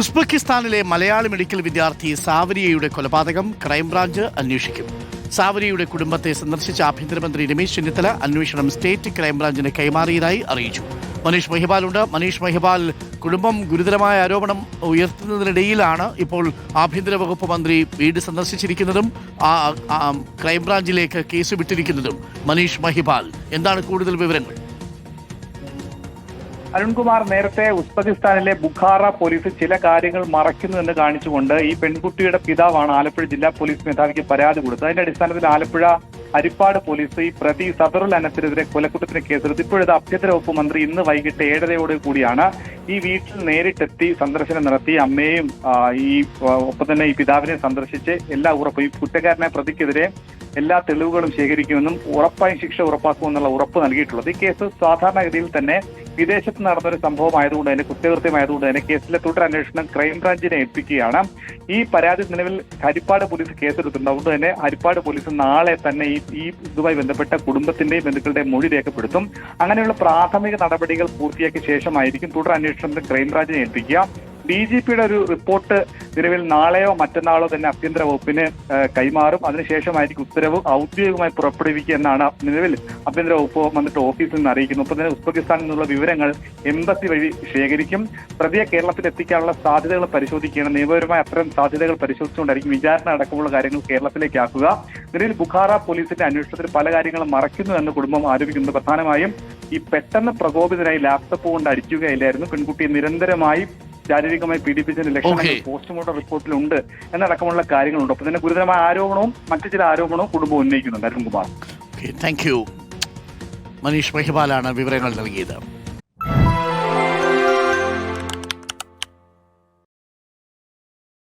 ഉസ്ബെക്കിസ്ഥാനിലെ Malayali medical വിദ്യാർത്ഥി സാവരിയയുടെ കൊലപാതകം crime branch അന്വേഷിക്കും. സാവരിയയുടെ കുടുംബത്തെ സന്ദർശിച്ച ആഭ്യന്തരമന്ത്രി രമേശ് ചെന്നിത്തല അന്വേഷണം സ്റ്റേറ്റ് ക്രൈംബ്രാഞ്ചിന് കൈമാറിയതായി അറിയിച്ചു. മനീഷ് മഹിപാലുണ്ട്. മനീഷ് മഹിപാൽ, കുടുംബം ഗുരുതരമായ ആരോപണം ഉയർത്തുന്നതിനിടയിലാണ് ഇപ്പോൾ ആഭ്യന്തര വകുപ്പ് മന്ത്രി വീട് സന്ദർശിച്ചിരിക്കുന്നതും ക്രൈംബ്രാഞ്ചിലേക്ക് കേസ് വിട്ടിരിക്കുന്നതും. മനീഷ് മഹിപാൽ, എന്താണ് കൂടുതൽ വിവരങ്ങൾ? അരുൺകുമാർ, നേരത്തെ ഉസ്ബെക്കിസ്ഥാനിലെ ബുഖാറ പോലീസ് ചില കാര്യങ്ങൾ മറയ്ക്കുന്നു എന്ന് കാണിച്ചുകൊണ്ട് ഈ പെൺകുട്ടിയുടെ പിതാവാണ് ആലപ്പുഴ ജില്ലാ പോലീസ് മേധാവിക്ക് പരാതി കൊടുത്തത്. അതിന്റെ അടിസ്ഥാനത്തിൽ ആലപ്പുഴ ഹരിപ്പാട് പോലീസ് ഈ പ്രതി സദറുൽ അനസിനെതിരെ കൊലക്കുറ്റത്തിന് കേസെടുത്തു. ഇപ്പോഴത്തെ ആഭ്യന്തര വകുപ്പ് മന്ത്രി ഇന്ന് വൈകിട്ട് 7:30 കൂടിയാണ് ഈ വീട്ടിൽ നേരിട്ടെത്തി സന്ദർശനം നടത്തി അമ്മയെയും ഒപ്പം തന്നെ ഈ പിതാവിനെ സന്ദർശിച്ച് എല്ലാ ഉറപ്പും ഈ കുറ്റക്കാരനെ പ്രതിക്കെതിരെ എല്ലാ തെളിവുകളും ശേഖരിക്കുമെന്നും ഉറപ്പായും ശിക്ഷ ഉറപ്പാക്കുമെന്നുള്ള ഉറപ്പ് നൽകിയിട്ടുള്ളത്. ഈ കേസ് സാധാരണഗതിയിൽ തന്നെ വിദേശത്ത് നടന്നൊരു സംഭവമായതുകൊണ്ട് തന്നെ കുറ്റകൃത്യമായതുകൊണ്ട് തന്നെ കേസിലെ തുടരന്വേഷണം ക്രൈംബ്രാഞ്ചിനെ ഏൽപ്പിക്കുകയാണ്. ഈ പരാതി നിലവിൽ ഹരിപ്പാട് പോലീസ് കേസെടുത്തിട്ടുണ്ട്. അതുകൊണ്ട് തന്നെ ഹരിപ്പാട് പോലീസ് നാളെ തന്നെ ഈ ഇതുമായി ബന്ധപ്പെട്ട കുടുംബത്തിന്റെയും ബന്ധുക്കളുടെയും മൊഴി രേഖപ്പെടുത്തും. അങ്ങനെയുള്ള പ്രാഥമിക നടപടികൾ പൂർത്തിയാക്കിയ ശേഷമായിരിക്കും തുടർ അന്വേഷണത്തിന് ക്രൈംബ്രാഞ്ചിനെ ഏൽപ്പിക്കുക. DGPയുടെ ഒരു റിപ്പോർട്ട് നിലവിൽ നാളെയോ മറ്റന്നാളോ തന്നെ ആഭ്യന്തര വകുപ്പിന് കൈമാറും. അതിനുശേഷമായിരിക്കും ഉത്തരവ് ഔദ്യോഗികമായി പുറപ്പെടുവിക്കുക എന്നാണ് നിലവിൽ ആഭ്യന്തര വകുപ്പ് വന്നിട്ട് ഓഫീസിൽ നിന്ന് അറിയിക്കുന്നത്. ഒപ്പം തന്നെ ഉസ്ബെക്കിസ്ഥാനിൽ നിന്നുള്ള വിവരങ്ങൾ എംബസി വഴി ശേഖരിക്കും. പ്രതിയെ കേരളത്തിൽ എത്തിക്കാനുള്ള സാധ്യതകൾ പരിശോധിക്കുകയാണ്. നിയമപരമായ അത്തരം സാധ്യതകൾ പരിശോധിച്ചുകൊണ്ടായിരിക്കും വിചാരണ അടക്കമുള്ള കാര്യങ്ങൾ കേരളത്തിലേക്ക് ആക്കുക. നിലവിൽ ബുഖാറ പോലീസിന്റെ അന്വേഷണത്തിൽ പല കാര്യങ്ങളും മറയ്ക്കുന്നു എന്ന് കുടുംബം ആരോപിക്കുന്നത്. പ്രധാനമായും ഈ പെട്ടെന്ന് പ്രകോപിതനായി ലാപ്ടോപ്പ് കൊണ്ട് അടിക്കുകയില്ലായിരുന്നു. പെൺകുട്ടിയെ നിരന്തരമായി ശാരീരികമായി പീഡിപ്പിച്ചതിന്റെ ലക്ഷണങ്ങൾ പോസ്റ്റ്മോർട്ടം റിപ്പോർട്ടിലുണ്ട് എന്നടക്കമുള്ള കാര്യങ്ങളുണ്ട്. ഒപ്പം തന്നെ ഗുരുതരമായ ആരോപണവും മറ്റു ചില ആരോപണവും കുടുംബം ഉന്നയിക്കുന്നുണ്ട്. Arunkumar, thank you. മനീഷ് മഹിപാലാണ് വിവരങ്ങൾ നൽകിയത്.